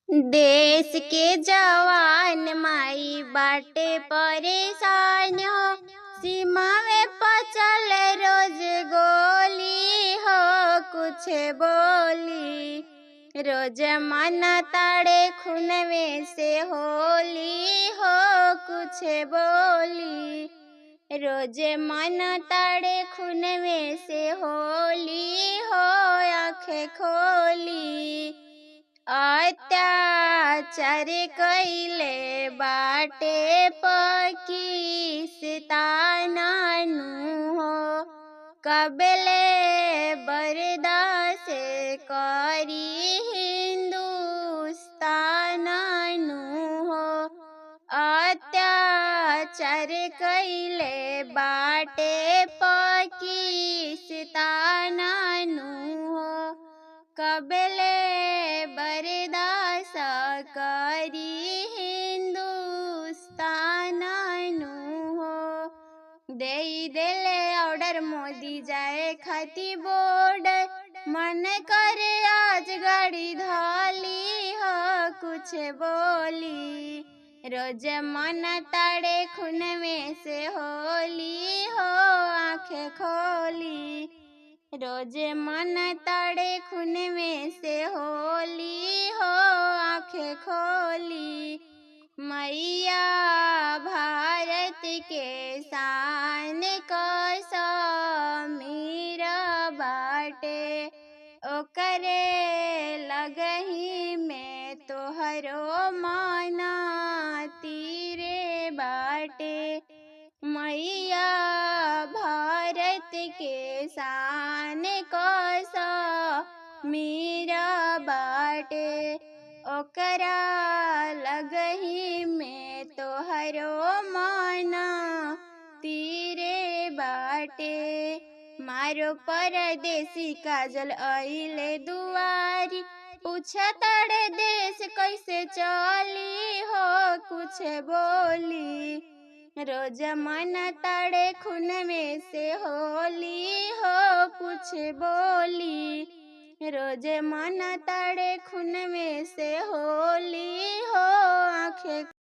देश के जवान माई बाटे परेशान हो, सीमावे पर चले रोज गोली हो, कुछ बोली रोज मन ताड़े खूनवे से होली हो, कुछ बोली रोज मन ताड़े खूनवे से होली हो, आँखें खोली अत्याचार कइले बाटे पाकिस्ताननु हो, कबले बर्दाश्त करी हिंदुस्ताननु हो। अत्याचार कइले बाटे पाकिस्ताननु हो, कबले बर्दाश्त करी हिंदुस्ताननु हो। देई देले ऑर्डर मोदी जाए खाती बॉर्डर, मन करे आज गाड़ी धाली हो, कुछ बोली रोज मन ताड़े खूनवे से होली हो, आँखें खोली रोज मन ताड़े खूनवे से होली हो, आँखें खोली मैया भारत के शान कश्मीर बाटे, ओकरे लगही में तोहरो माना तीरे बाटे। मैया भारत के शान कश्मीर बाटे, ओकरा लगही में तोहरो माना तीरे बाटे। मारो परदेसी काजल आइले दुआरी, पूछा तड़े देश कैसे चली हो, कुछ बोली रोज मन ताड़े खूनवे से होली हो, कुछ बोली रोज मन ताड़े खूनवे से होली हो, आँखें